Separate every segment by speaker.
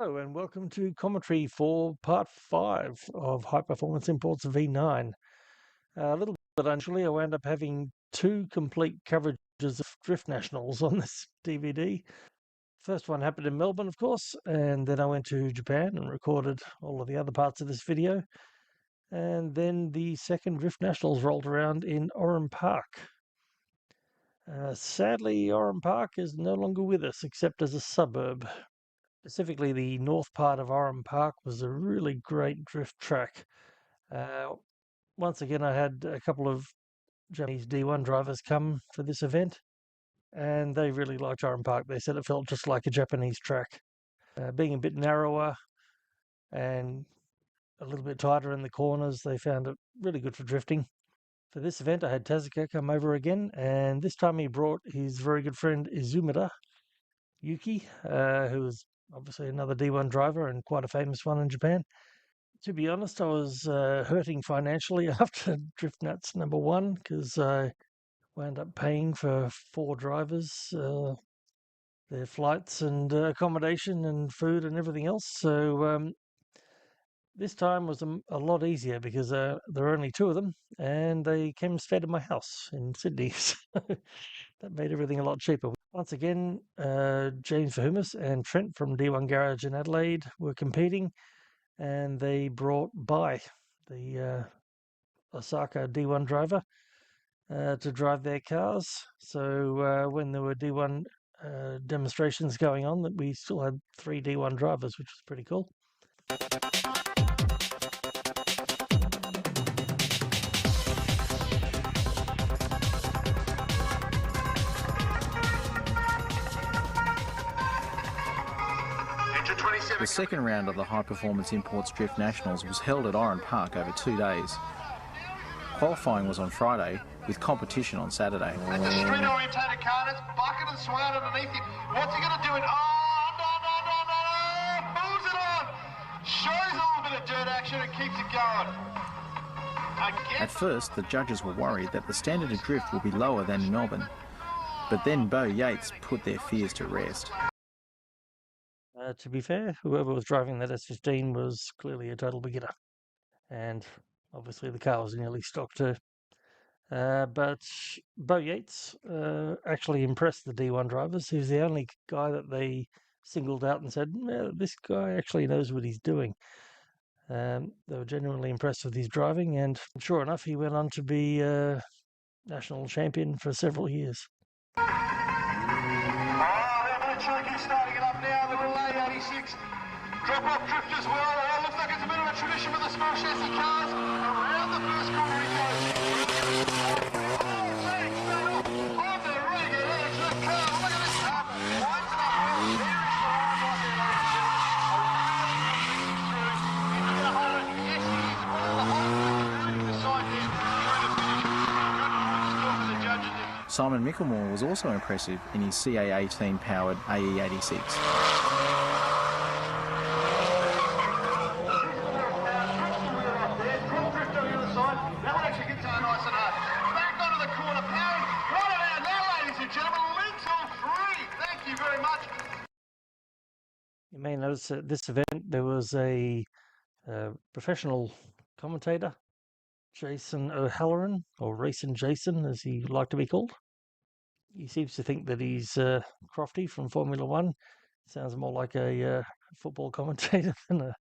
Speaker 1: Hello and welcome to commentary for part 5 of High Performance Imports V9. A little bit unusually, I wound up having 2 complete coverages of Drift Nationals on this DVD. First one happened in Melbourne, of course, and then I went to Japan and recorded all of the other parts of this video. And then the second Drift Nationals rolled around in Oran Park. Sadly, Oran Park is no longer with us, except as a suburb. Specifically, the north part of Oran Park was a really great drift track. Once again, I had a couple of Japanese D1 drivers come for this event, and they really liked Oran Park. They said it felt just like a Japanese track. Being a bit narrower and a little bit tighter in the corners, they found it really good for drifting. For this event, I had Tezuka come over again, and this time he brought his very good friend Izumida Yuki, who was obviously another D1 driver and quite a famous one in Japan. To be honest, I was hurting financially after Drift Nats #1 because I wound up paying for 4 drivers, their flights and accommodation and food and everything else. So this time was a lot easier because there were only 2 of them and they came and stayed at my house in Sydney. So that made everything a lot cheaper. Once again, James Verhumis and Trent from D1 Garage in Adelaide were competing, and they brought Bai, the Osaka D1 driver, to drive their cars. So when there were D1 demonstrations going on, that we still had 3 D1 drivers, which was pretty cool.
Speaker 2: The second round of the High Performance Imports Drift Nationals was held at Oran Park over 2 days. Qualifying was on Friday, with competition on Saturday.
Speaker 3: It's a street-orientated car, it's bucket and swaying underneath him. What's he going to do? No! Moves it on! Shows a little bit of dirt action and keeps it going.
Speaker 2: At first, the judges were worried that the standard of drift would be lower than in Melbourne. But then Bo Yates put their fears to rest.
Speaker 1: To be fair, whoever was driving that S15 was clearly a total beginner. And obviously the car was nearly stock too. But Bo Yates actually impressed the D1 drivers. He was the only guy that they singled out and said, this guy actually knows what he's doing. They were genuinely impressed with his driving, and sure enough, he went on to be national champion for several years.
Speaker 3: Tricky starting it up now, the relay 86. Drop-off drift as well. Oh, looks like it's a bit of a tradition with the small chassis cars. Around the first corner he goes. On the ring, it is the car. Look at this car. Winds it up well. Very strong right there, ladies and gentlemen. He's going to hold it. Yes, he is. One of the holders moving the side there through the finish. Good point still for the judges.
Speaker 2: Simon Mickelmore was also impressive in his CA18 powered AE86.
Speaker 1: You may notice at this event there was a professional commentator, Jason O'Halloran, or Racing Jason as he liked to be called. He seems to think that he's Crofty from Formula One. Sounds more like a football commentator than a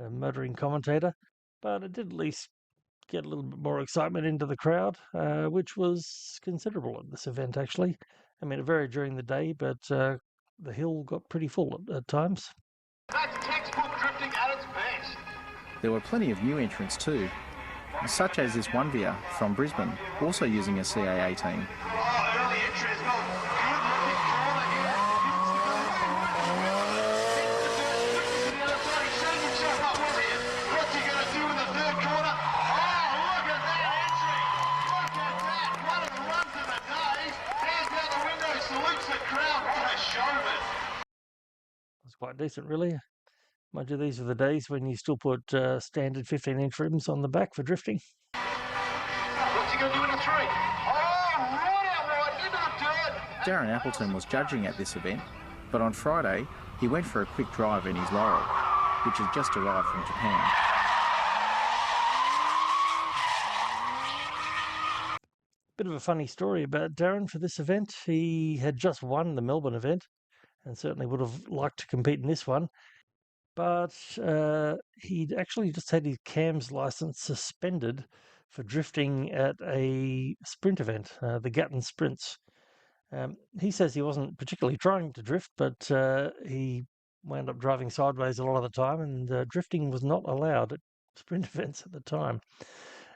Speaker 1: motoring commentator, but it did at least get a little bit more excitement into the crowd, which was considerable at this event actually. I mean, it varied during the day, but the hill got pretty full at times.
Speaker 3: That's textbook drifting at its best.
Speaker 2: There were plenty of new entrants too, such as this one via from Brisbane, also using a CA18.
Speaker 3: Early entry as well. Good looking corner here. He shows himself up well here. What's he going to do in the third corner? Look at that entry. Look at that. One of the runs of the day. Hands out the window, salutes the crowd. What a showman.
Speaker 1: It's quite decent, really. Mind you, these are the days when you still put standard 15-inch rims on the back for drifting.
Speaker 3: What's he going to do in the 3? Right outright into the dirt.
Speaker 2: Darren Appleton was judging at this event, But on Friday, he went for a quick drive in his Laurel, which had just arrived from Japan.
Speaker 1: Bit of a funny story about Darren for this event. He had just won the Melbourne event and certainly would have liked to compete in this one. But he'd actually just had his CAMS license suspended for drifting at a sprint event, the Gatton Sprints. He says he wasn't particularly trying to drift, but he wound up driving sideways a lot of the time, and drifting was not allowed at sprint events at the time.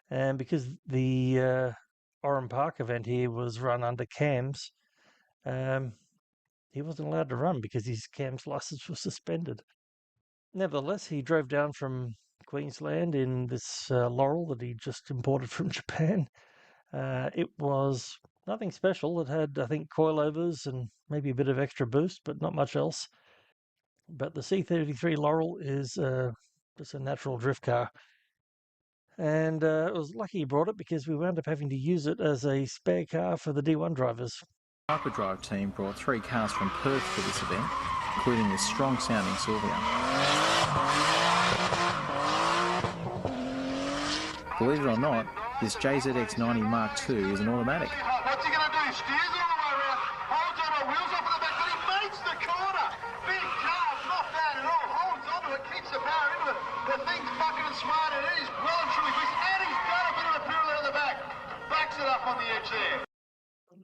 Speaker 1: And because the Oran Park event here was run under CAMS, he wasn't allowed to run because his CAMS license was suspended. Nevertheless, he drove down from Queensland in this Laurel that he just imported from Japan. It was nothing special. It had, I think, coilovers and maybe a bit of extra boost, but not much else. But the C33 Laurel is just a natural drift car. And it was lucky he brought it because we wound up having to use it as a spare car for the D1 drivers.
Speaker 2: The Hyperdrive team brought 3 cars from Perth for this event, including this strong-sounding Silvia. Believe it or not, this JZX90 Mark II is an automatic.
Speaker 3: What's he going to do? Steers it all the way around, holds on, wheels off at the back, but he makes the corner. Big car, not bad at all. Holds onto it, keeps the power into it. The thing's fucking and smart, and it is well and truly greased, and he's done a bit of a pyramid at the back. Backs it up on the edge there.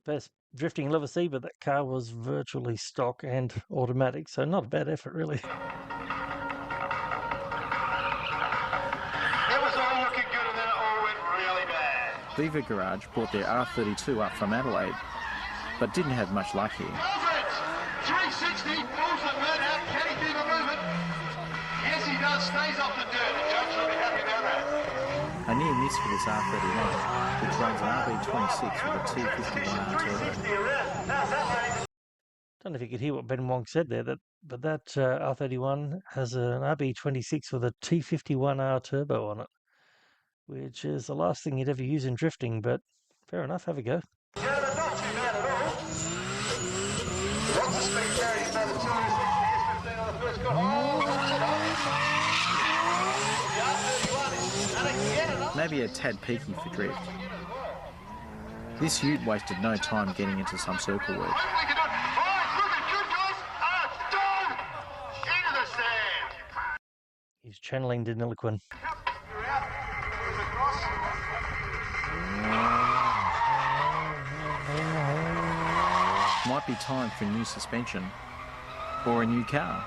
Speaker 1: Best drifting you'll ever see, but that car was virtually stock and automatic, so not a bad effort, really.
Speaker 3: It was all looking good, and then it all went really bad.
Speaker 2: Viva Garage brought their R32 up from Adelaide, but didn't have much luck here.
Speaker 3: 360, pulls the bird out, can he do the movement? Yes, he does, stays off the dirt, the judge will be happy about that.
Speaker 2: A near miss for this R31, which runs an RB26 with a T51R turbo.
Speaker 1: Don't know if you could hear what Ben Wong said there, but that R31 has an RB26 with a T51R turbo on it, which is the last thing you'd ever use in drifting, but fair enough, have a go.
Speaker 3: Yeah, not too bad at all. Lots of speed carried by the 260 S15 on the first corner. Oh, puts it up. The R31 is, and again, another.
Speaker 2: Maybe a tad peaky for drift. This ute wasted no time getting into some circle work.
Speaker 3: Hopefully we can do it. Oh, it's looking good, guys. Done. Into the sand.
Speaker 1: He's channeling Deniliquin.
Speaker 3: You're out. Move across.
Speaker 2: Might be time for new suspension or a new car.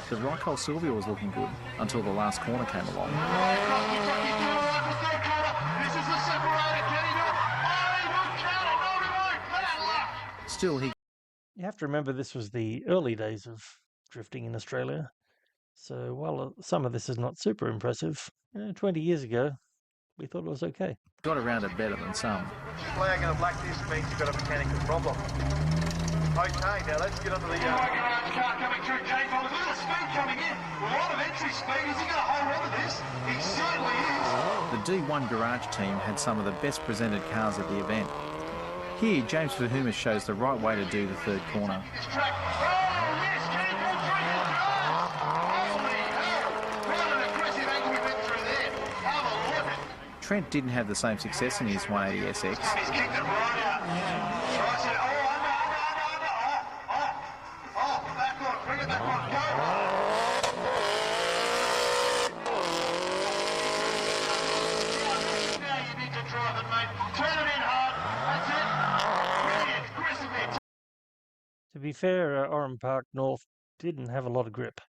Speaker 2: The Rycol Silvia was looking good until the last corner came along.
Speaker 3: This is the separator. Can he do it? Oh, he will count it. No, he won't. Bad luck.
Speaker 2: Still, he
Speaker 1: You have to remember this was the early days of drifting in Australia. So while some of this is not super impressive, 20 years ago, we thought it was okay.
Speaker 2: got around it better than some.
Speaker 3: Flag and a black disc means you've got a mechanical problem. Okay, now let's get onto the car coming through Jake Bond. Look at the speed coming in. A lot of entry speed. Is he going to hold on to this? He certainly is.
Speaker 2: The D1 Garage team had some of the best presented cars at the event. Here, James Verhoomer shows the right way to do the third corner.
Speaker 3: This track. Oh, yes, can he pull through his car? Holy hell. What an aggressive angle we went through there. Have a look.
Speaker 2: Trent didn't have the same success in his 180SX.
Speaker 3: He's kicked it right out. I said, oh, under. Oh, back on. Bring it back on. Go. Now you need to drive it, mate. Turn it in hard. That's it. Brilliant. Aggressive.
Speaker 1: To be fair, Oran Park North didn't have a lot of grip,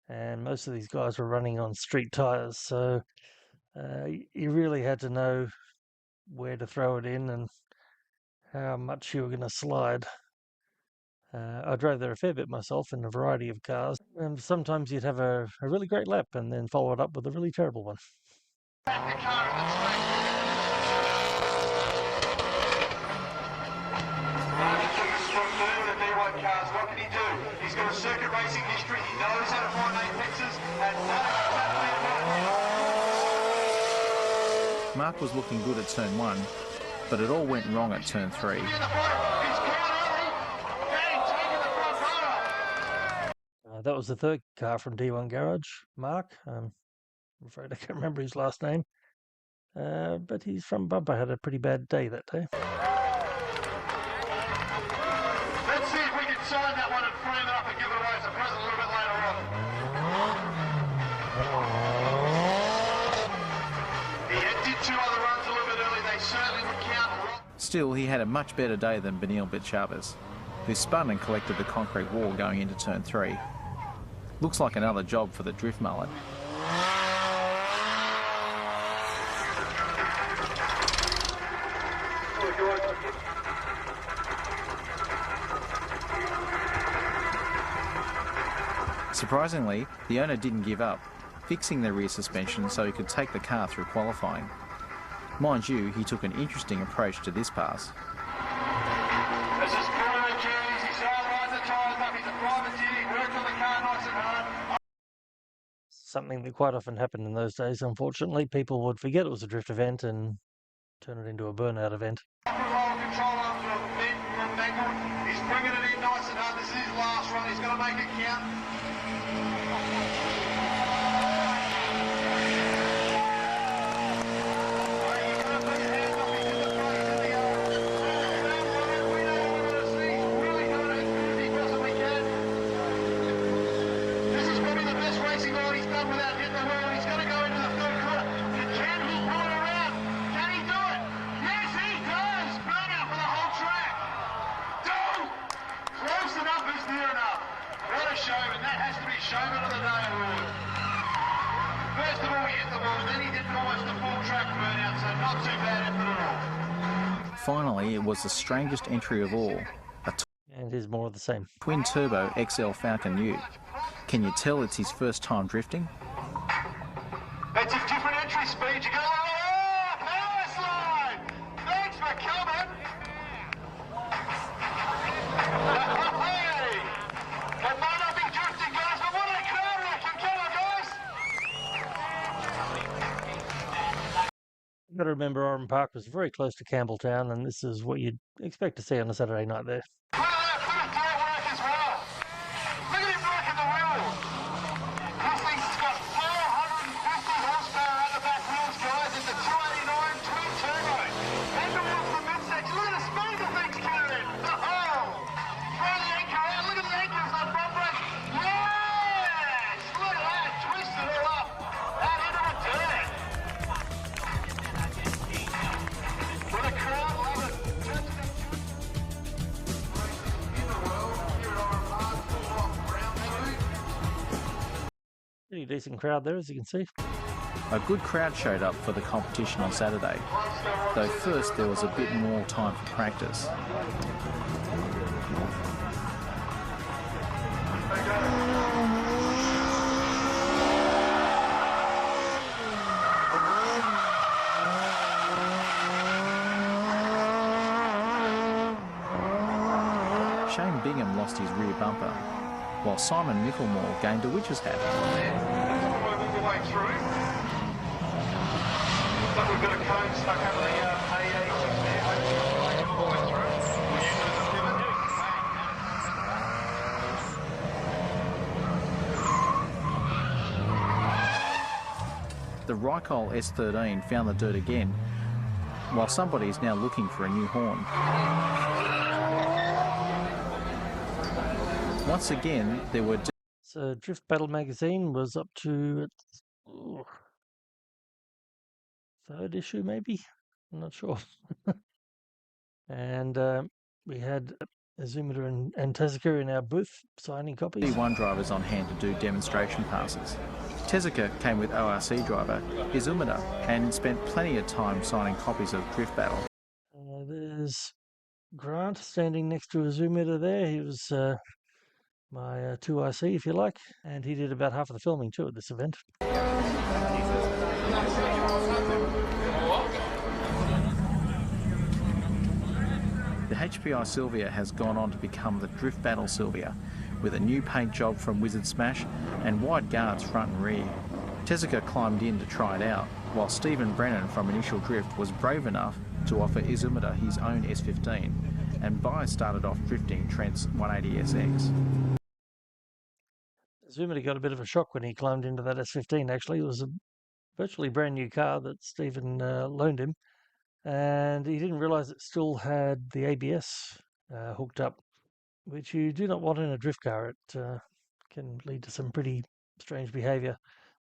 Speaker 1: and most of these guys were running on street tyres, so you really had to know where to throw it in and how much you were going to slide. I drove there a fair bit myself in a variety of cars, and sometimes you'd have a really great lap and then follow it up with a really terrible one.
Speaker 3: Back the car in the track. From the D1 cars, what can he do? He's got a circuit racing history. He knows how to find apexes.
Speaker 2: Mark was looking good at turn 1, but it all went wrong at turn 3.
Speaker 1: That was the third car from D1 Garage, Mark. I'm afraid I can't remember his last name. But he's from Bumper, had a pretty bad day that day.
Speaker 3: Let's see if we can sign that one and frame it up and give it away as a present a little bit later on. He did 2 other runs a little bit early. They certainly would count.
Speaker 2: Still, he had a much better day than Benil Chavez, who spun and collected the concrete wall going into turn 3. Looks like another job for the drift mullet. Surprisingly, the owner didn't give up, fixing the rear suspension so he could take the car through qualifying. Mind you, he took an interesting approach to this pass.
Speaker 3: This is Bruno Keys. He's riding the tyres up. He's a privateer. He worked on the car nice and hard.
Speaker 1: Something that quite often happened in those days, unfortunately. People would forget it was a drift event and turn it into a burnout event.
Speaker 3: Roll control arms are bent and mangled. He's bringing it in nice and hard. This is his last run. He's going to make it count.
Speaker 2: Finally, it was the strangest entry of all,
Speaker 1: And here's more of the same.
Speaker 2: twin-turbo XL Falcon Ute. Can you tell it's his first time drifting?
Speaker 3: It's a different entry speed. You go, oh, power slide! Thanks for coming! Hey! It might not be drifting, guys, but what a crowd reckon! Come on, guys!
Speaker 1: You've got to remember Oran Park was very close to Campbelltown, and this is what you'd expect to see on a Saturday night there.
Speaker 3: Look at that, bit of dirt work as well. Look at him working the wheels. This thing's got 450 horsepower at the back wheels, guys. It's a 289 twin turbo. And towards the midsection. Look at the speed the thing's carrying. Oh! Throw the anchor out. Look at the anchors on front brake. Yes! Look at that. Twist it all up. Out into the dirt. For the crowd, love it.
Speaker 1: Pretty decent crowd there, as you can see.
Speaker 2: A good crowd showed up for the competition on Saturday, though first there was a bit more time for practice. Shane Bingham lost his rear bumper, while Simon Mickelmore gained a witch's hat.
Speaker 3: All the way through. But we've got a cone stuck over the A86 there. All the way through.
Speaker 2: The Rykol S13 found the dirt again, while somebody is now looking for a new horn. Once again, there were...
Speaker 1: So Drift Battle magazine was up to its third issue, maybe? I'm not sure. And we had Azumida and Tezuka in our booth signing copies.
Speaker 2: D1 drivers on hand to do demonstration passes. Tezuka came with ORC driver Izumida and spent plenty of time signing copies of Drift Battle.
Speaker 1: There's Grant standing next to Azumida there. He was my 2IC, if you like, and he did about half of the filming too at this event.
Speaker 2: The HPI Sylvia has gone on to become the Drift Battle Sylvia, with a new paint job from Wizard Smash and wide guards front and rear. Tezuka climbed in to try it out, while Stephen Brennan from Initial Drift was brave enough to offer Izumida his own S15, and Bai started off drifting Trent's 180SX.
Speaker 1: Zumida got a bit of a shock when he climbed into that S15, actually. It was a virtually brand new car that Stephen loaned him, and he didn't realise it still had the ABS hooked up, which you do not want in a drift car. It can lead to some pretty strange behaviour.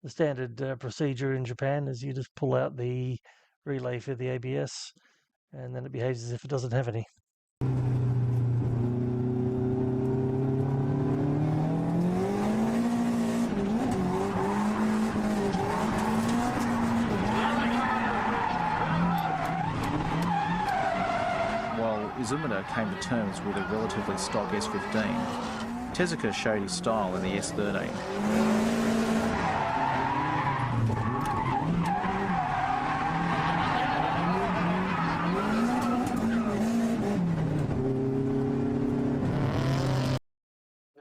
Speaker 1: The standard procedure in Japan is you just pull out the relay for the ABS, and then it behaves as if it doesn't have any.
Speaker 2: While Izumida came to terms with a relatively stock S15, Tezuka showed his style in the S13.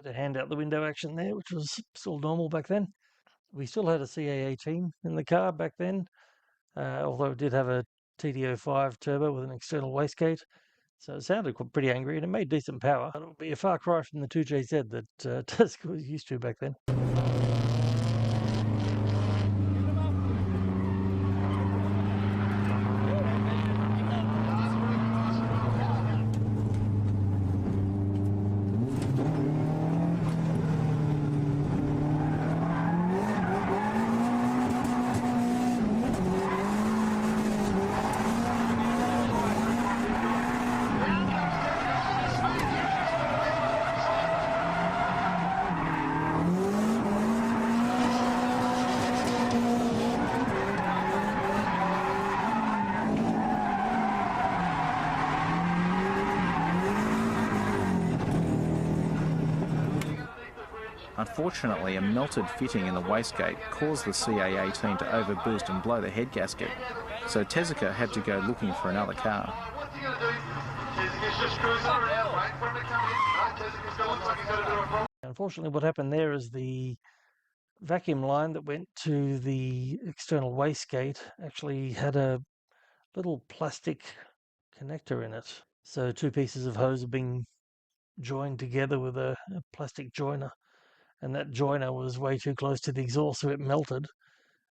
Speaker 1: A hand out the window action there, which was still normal back then. We still had a CA18 in the car back then, although it did have a TD05 turbo with an external wastegate. So it sounded pretty angry and it made decent power. It would be a far cry from the 2JZ that Tezuka was used to back then.
Speaker 2: Unfortunately, a melted fitting in the wastegate caused the CA18 to overboost and blow the head gasket, so Tezuka had to go looking for another car.
Speaker 3: What's he going to do? Tezuka's just screwing something out, mate. When they come in, Tezuka's going to look like he's going to do a problem.
Speaker 1: Unfortunately, what happened there is the vacuum line that went to the external wastegate actually had a little plastic connector in it. So two pieces of hose have been joined together with a plastic joiner, and that joiner was way too close to the exhaust, so it melted.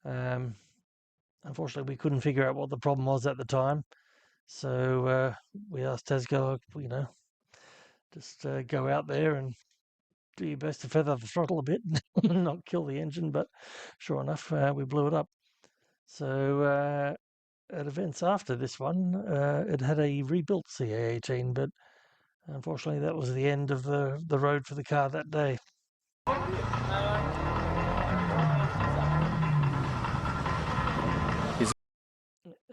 Speaker 1: Unfortunately, we couldn't figure out what the problem was at the time, so we asked Tezuka, just go out there and do your best to feather the throttle a bit and not kill the engine, but sure enough, we blew it up. So at events after this one, it had a rebuilt CA18, but unfortunately that was the end of the road for the car that day.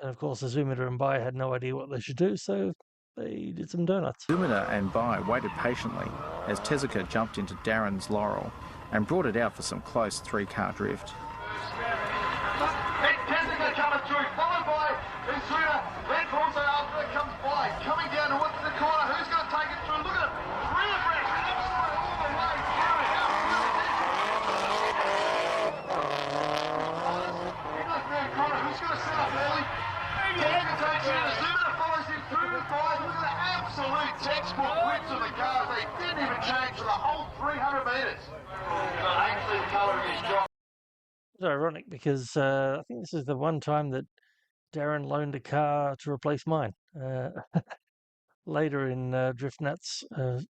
Speaker 1: And of course, Izumida and Bai had no idea what they should do, so they did some donuts.
Speaker 2: Izumida and Bai waited patiently as Tezuka jumped into Darren's Laurel and brought it out for some close three-car drift.
Speaker 3: Tezuka coming through, followed by Izumida. Then also after it comes Bai, coming down towards the corner. Who's going to take it through? Look at it. Rear break, absolutely all the way through. Who's going to set up early? Tezuka takes it in. Izumida follows him through the Bai. Look at the absolute textbook width of the cars. They didn't even change for the whole 300 metres. But actually the colour of his job.
Speaker 1: It's ironic because I think this is the one time that Darren loaned a car to replace mine. Later in Drift Nats,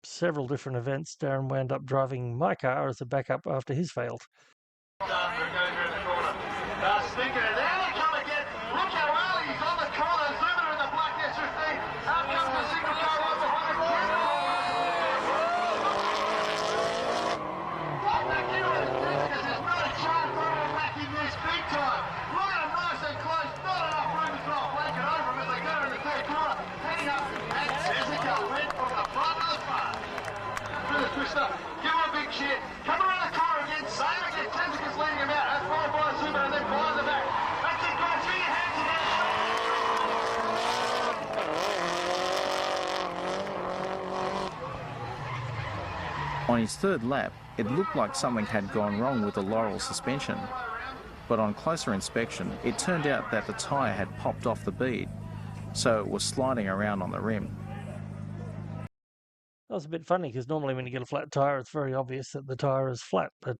Speaker 1: several different events, Darren wound up driving my car as a backup after his failed.
Speaker 3: Stinking it. There they come again. Look how early he's on the corner. Izumida in the black S15. Out comes the single car right behind him. What the hell is this? Because there's no chance of him back in this big time. Look at him nice and close. Not enough room to throw a blanket over him as they go in the third corner. Heading up. And Tezuka went from the front to the front. Through the twister. Give him a big cheer. Come around the corner again. Same again. Tezuka's leading him out. That's followed by Izumida and then behind the back. That's it, guys. Get your hands together.
Speaker 2: On his third lap, it looked like something had gone wrong with the Laurel suspension, but on closer inspection, it turned out that the tyre had popped off the bead, so it was sliding around on the rim.
Speaker 1: That was a bit funny because normally when you get a flat tyre, it's very obvious that the tyre is flat, but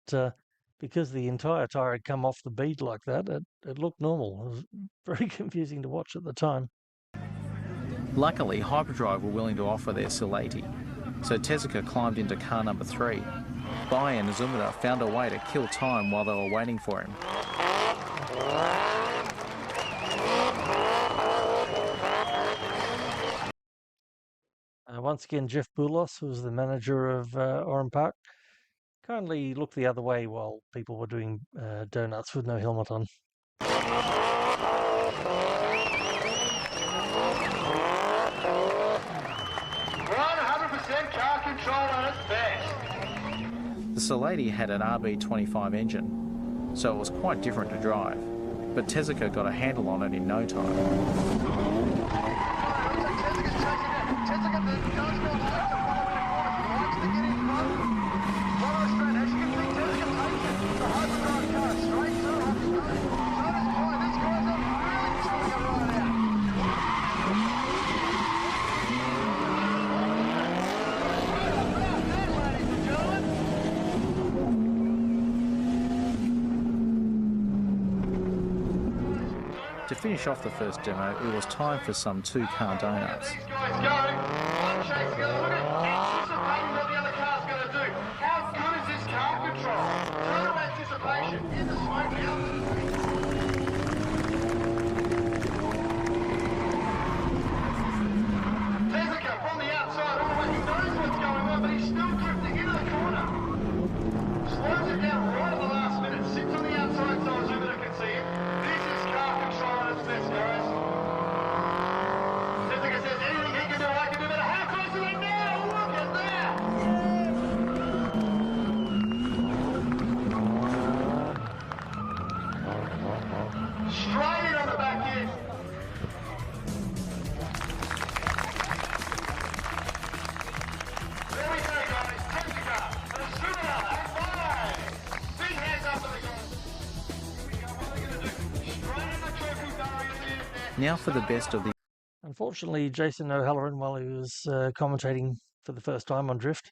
Speaker 1: because the entire tyre had come off the bead like that, it looked normal. It was very confusing to watch at the time.
Speaker 2: Luckily, Hyperdrive were willing to offer their Silati, so Tezuka climbed into car number 3. Bai and Azumata found a way to kill time while they were waiting for him.
Speaker 1: Once again, Jeff Boulos, who was the manager of Oran Park, kindly looked the other way while people were doing donuts with no helmet on.
Speaker 3: 100% car control at its best.
Speaker 2: The Silati had an RB25 engine, so it was quite different to drive, but Tezuka got a handle on it in no time. To finish off the first demo, it was time for some 2-car donuts.
Speaker 3: These guys go. One chase go. Look at anticipating what the other car's going to do. How good is this car control? Total anticipation in the smoke now. Tezuka from the outside all the way. He knows what's going on, but he's still drifting into the corner. Slows it down right at the last minute. Sits on the outside so Azumata can see it. This is car control at its best, guys. Tezuka says anything he can do, I can do better. How close are they now? Look at that! Straight in on the back end. There we go, guys. Tezuka, Azumata, and five. Big hands up for the guys. Here we go. What are they going to do? Straight in the trophy barrier there.
Speaker 2: Now for the best of the...
Speaker 1: Unfortunately, Jason O'Halloran, while he was commentating for the first time on drift,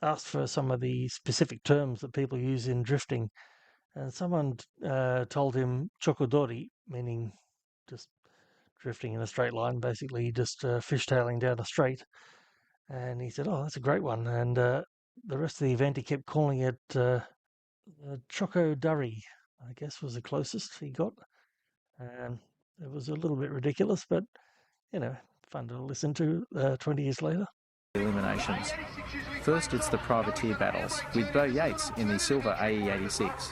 Speaker 1: asked for some of the specific terms that people use in drifting. And someone told him chokodori, meaning just drifting in a straight line, basically just fishtailing down a straight. And he said, "Oh, that's a great one." And the rest of the event, he kept calling it chokoduri, I guess was the closest he got. And it was a little bit ridiculous, but, you know, fun to listen to 20 years later.
Speaker 2: eliminations. First, it's the privateer battles, with Bo Yates in the silver AE86.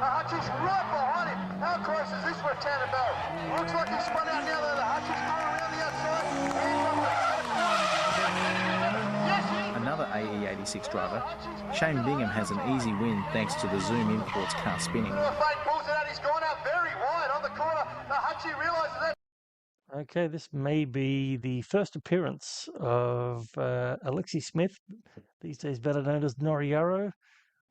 Speaker 3: Hutchie's right behind him. How close is this for Tannenberg? Looks like he's spun out now though. The Hutchie's going around the outside.
Speaker 2: Another AE86 driver, Shane Bingham, has an easy win thanks to the Zoom Imports car spinning.
Speaker 3: Pulls it out. He's gone out very wide on the corner. The Hutchie realises that.
Speaker 1: Okay, this may be the first appearance of Alexi Smith, these days better known as Noriyaro,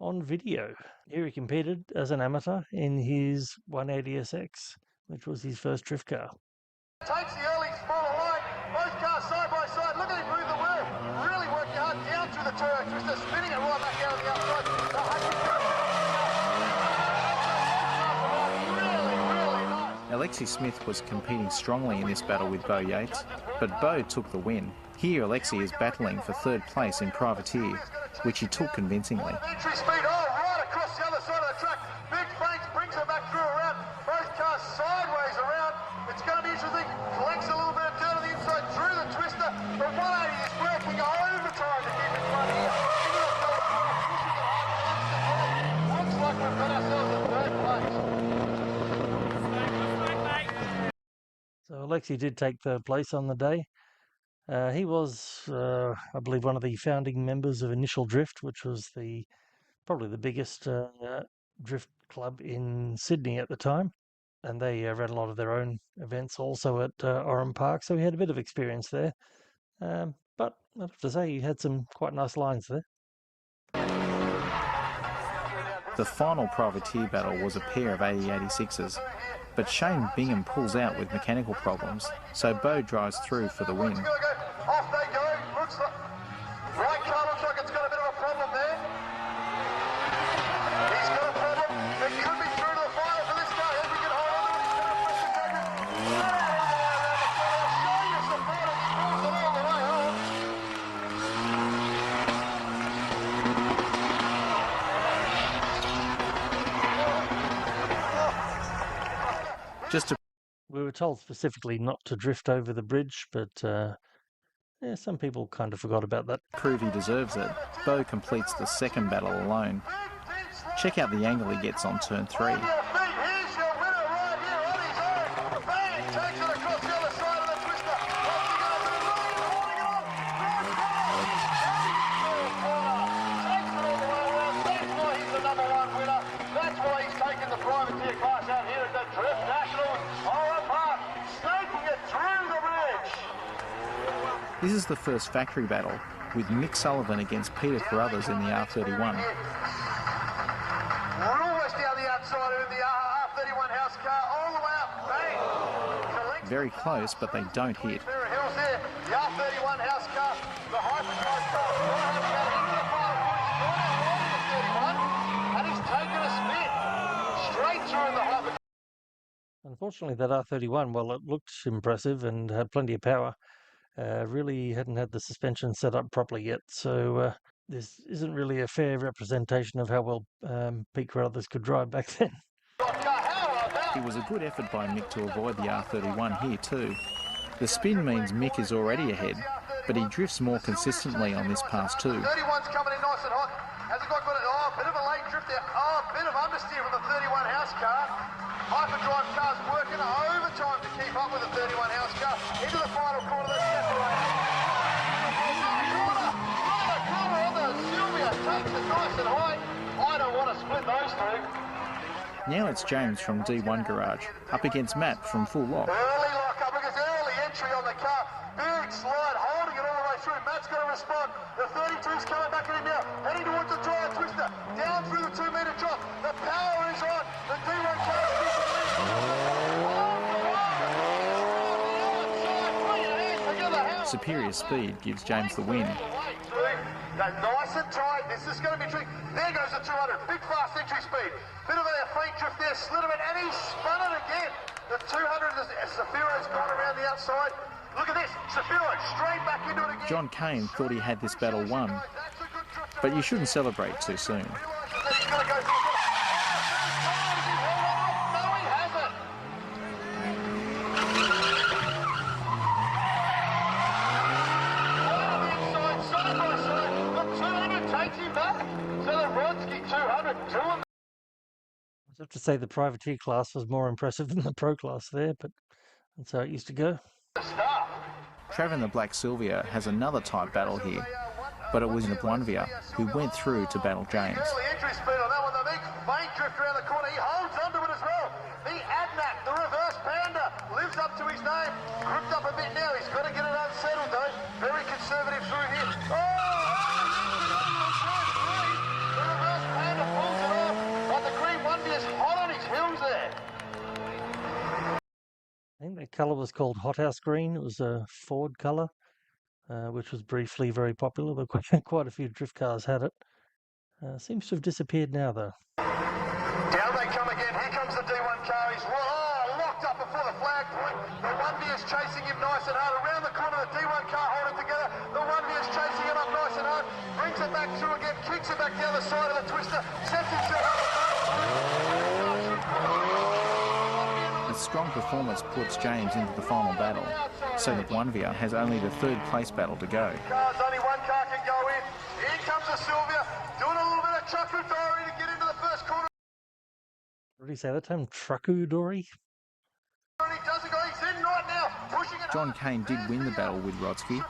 Speaker 1: on video. Here he competed as an amateur in his 180SX, which was his first drift car.
Speaker 3: Takes the early smaller line. Both cars side by side. Look at him move the wheel. Really working hard down through the turret. Twister spinning it right back out on the outside. The Hutchie really nice.
Speaker 2: Alexi Smith was competing strongly in this battle with Bo Yates, but Bo took the win. Here Alexi is battling for third place in privateer, which he took convincingly.
Speaker 3: Entry speed, right across the other side of the track. Big Franks brings her back through around. Both cars sideways around. It's going to be interesting. Collects a little bit of dirt on the inside through the twister. The 180 is working overtime to keep it front here. Looks like we've got ourselves in third place.
Speaker 1: So Alexi did take third place on the day. He was, I believe, one of the founding members of Initial Drift, which was probably the biggest drift club in Sydney at the time, and they ran a lot of their own events also at Oran Park, so he had a bit of experience there. But I have to say, he had some quite nice lines there.
Speaker 2: The final privateer battle was a pair of 8086s, but Shane Bingham pulls out with mechanical problems, so Bo drives through for the win.
Speaker 3: Off they go. Looks like right car looks like it's got a bit of a problem there. He's got a problem. It could be through to the final for this guy. If we can hold on to it, he's going to press the trigger. I'll show you some photos. He pulls it all the way home.
Speaker 1: We were told specifically not to drift over the bridge, but yeah, some people kind of forgot about that.
Speaker 2: Prove he deserves it, Bo completes the second battle alone. Check out the angle he gets on turn 3.
Speaker 3: Here's your winner right here on his own. Bang! Takes it across the other side of the twister. Off he goes to the line, holding it on. Takes it all the way around. That's why he's the #1 winner. That's why he's taken the privateer class out here at the Drift Nationals. Oran Park, snaking it through the bridge.
Speaker 2: This is the first factory battle, with Mick Sullivan against Peter Carruthers in the R31.
Speaker 3: Always down the outside of the R31 house car, all the way up. Bang!
Speaker 2: Very close, but they don't hit.
Speaker 3: Mirror Hills there, the R31 house car, the hyperdrive car, into the final, and he's taken a spin straight through the hyperdrive.
Speaker 1: Unfortunately, that R31, while it looked impressive and had plenty of power, really hadn't had the suspension set up properly yet. So this isn't really a fair representation of how well Pete Carruthers could drive back then.
Speaker 2: It was a good effort by Mick to avoid the R31 here too. The spin means Mick is already ahead, but he drifts more consistently on this pass too.
Speaker 3: 31's coming in nice and hot. Has it got it? Oh, a bit of a late drift there. Oh, a bit of understeer from the 31 house car. Hyperdrive car's working overtime to keep up with the 31 house car. Into the final corner, let's separate. Corner on the Sylvia, takes it nice and high. I don't want to split those two.
Speaker 2: Now it's James from D1 Garage, up against Matt from Full Lock.
Speaker 3: Early lock-up because early entry on the car. Big slide, holding it all the way through. Matt's going to respond. The 32's coming back at him now. Heading towards the dry twister. Down through the 2-metre drop. The power is on. The D1 car is the lead.
Speaker 2: Superior speed gives James the win.
Speaker 3: Nice and tight. This is going to be tricky. There goes the 200. Big fast entry speed. Bit of a faint drift there. Slid him in, and he spun it again. The 200, Safiro's gone around the outside. Look at this. Safiro straight back into it again.
Speaker 2: John Kane thought he had this battle won, but you shouldn't celebrate too soon.
Speaker 1: I have to say the privateer class was more impressive than the pro class there, but that's how it used to go.
Speaker 2: Trav in the Black Sylvia has another tight battle here, but it was Nabwanvia who went through to battle James.
Speaker 3: Early entry speed on that one. The big faint drift around the corner. He holds onto it as well. The Adnac, the reverse panda, lives up to his name. Gripped up a bit now. He's got to get it unsettled though. Very conservative through here. Oh! The reverse panda pulls it off. But the green one is hot on his heels there.
Speaker 1: I think that colour was called Hothouse Green. It was a Ford colour, which was briefly very popular, but quite a few drift cars had it. Seems to have disappeared now, though.
Speaker 3: Down they come again. Here comes the D1 car. He's locked up before the flag point. The 1B is chasing him nice and hard. Around the corner, the D1 car holding together. The 1B is chasing him up nice and hard. Brings it back through again. Kicks it back the other side of the twister. Sets himself up.
Speaker 2: A strong performance puts James into the final battle, so Nabwanvia has only the third place battle to go.
Speaker 3: Only one car can go in. In comes the Sylvia, doing a little bit of chuckle-dory to get into the first corner.
Speaker 1: What did he say that time? Truckoo-dory?
Speaker 3: And he doesn't go, he's in right now, pushing it.
Speaker 2: John Kane did win the battle with Rodsky,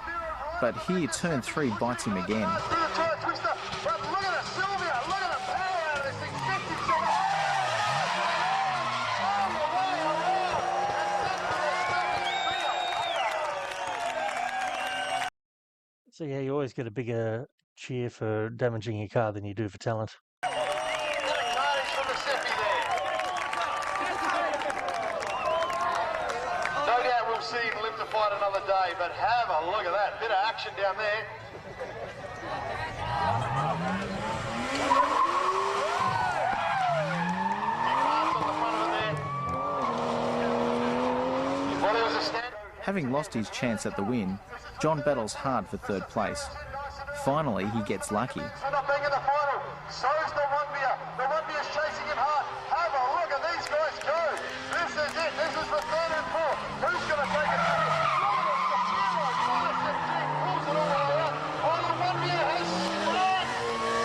Speaker 2: but here turn 3 bites him again.
Speaker 3: Through the twister, but look at the Sylvia, look at the power out of this thing. 57.
Speaker 1: So yeah, you always get a bigger cheer for damaging your car than you do for talent.
Speaker 3: Bit of carnage from the Seppi there. No doubt we'll see him live to fight another day, but have a look at that. Bit of action down there. Well, there was a stand.
Speaker 2: Having lost his chance at the win, John battles hard for third place. Finally, he gets lucky.
Speaker 3: End up being in the final. So's the Rumbia. The Rumbia's chasing him hard. Have a look at these guys go. This is it. This is the third and fourth. Who's going to take it? Pulls it all the way up. Oh, the Rumbia has spun.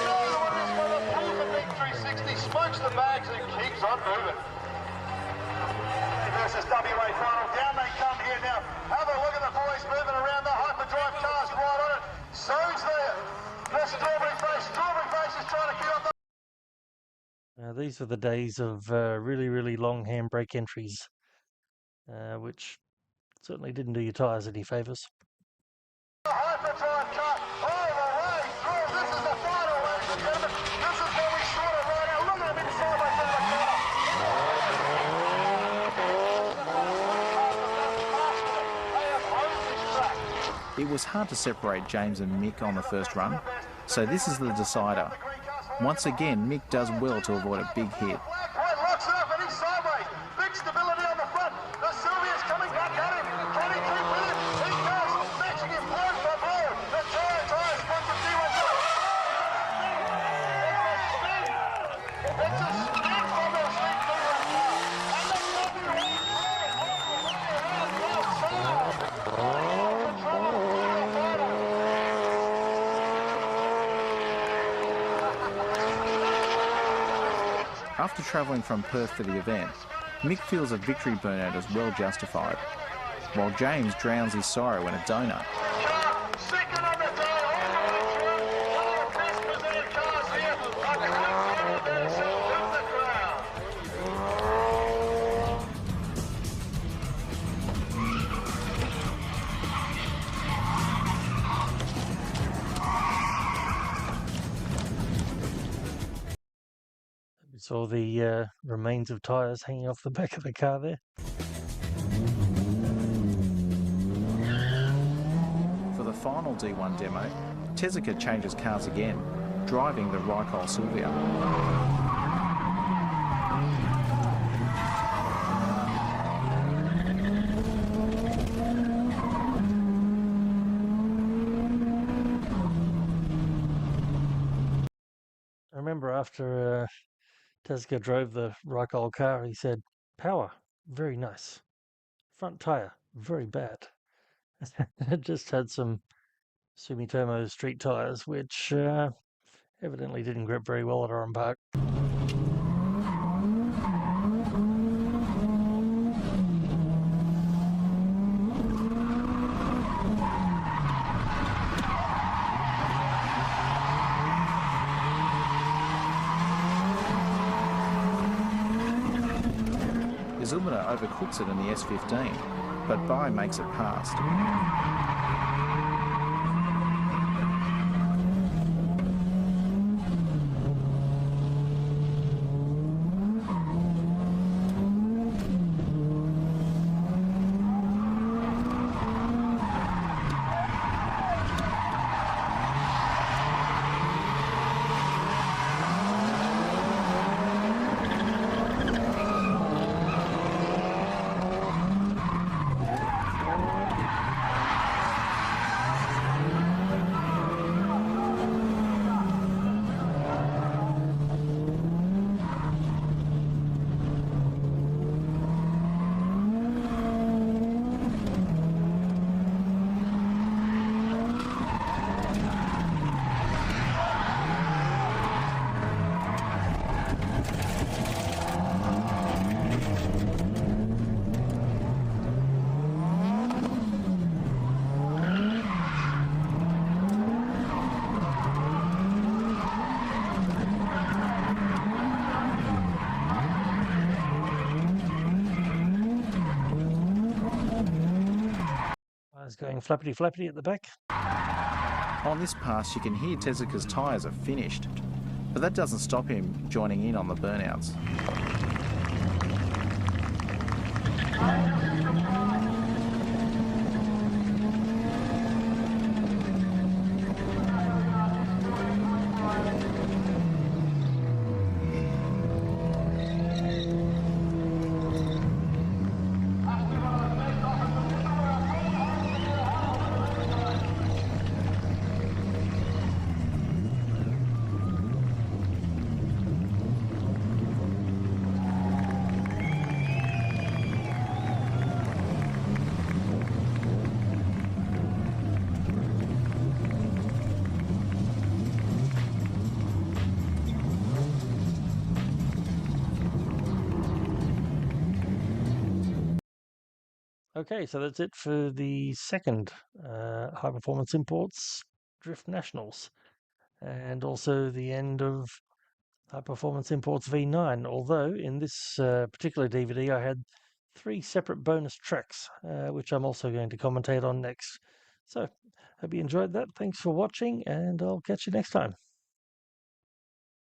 Speaker 3: No, the Rumbia's got a pull the big 360, smokes the bags and keeps on moving. Versus WA final. Down they come here now. Have a look at the boys moving around. The hyperdrive cars right on it. So's there. The Strawberry Face is trying to keep up the...
Speaker 1: These were the days of really, really long handbrake entries, which certainly didn't do your tyres any favours.
Speaker 3: Hyperdrive car all the way through. This is the final, ladies and gentlemen. This is where we sort it right out. Look at them inside by the corner.
Speaker 2: It was hard to separate James and Mick on the first run, so this is the decider. Once again, Mick does well to avoid a big hit.
Speaker 3: Black locks it up and he's sideways. Big stability on the front. The Sylvia's coming back at him. Can he keep with him? He does. Matching him blow for blow. The tyre spun from D1. It's a spin from the sweet D1 car. And the Sylvia is
Speaker 2: After travelling from Perth for the event, Mick feels a victory burnout is well justified, while James drowns his sorrow in a donut.
Speaker 3: second on the day, all the way through. One of the best presented cars here. I can't get themselves in the crowd.
Speaker 1: We saw the remains of tyres hanging off the back of the car there.
Speaker 2: For the final D1 demo, Tezuka changes cars again, driving the Rykol Sylvia.
Speaker 1: I remember after Tezuka drove the Rykol car, he said, "Power, very nice. Front tyre, very bad." It just had some Sumitomo street tyres, which evidently didn't grip very well at Oran Park.
Speaker 2: Izumura overcooks it in the S15, but Bai makes it past.
Speaker 1: Going flappity flappity at the back.
Speaker 2: On this pass, you can hear Tezuka's tyres are finished, but that doesn't stop him joining in on the burnouts.
Speaker 1: Okay, so that's it for the second High Performance Imports Drift Nationals, and also the end of High Performance Imports V9. Although in this particular DVD, I had 3 separate bonus tracks, which I'm also going to commentate on next. So, hope you enjoyed that. Thanks for watching, and I'll catch you next time.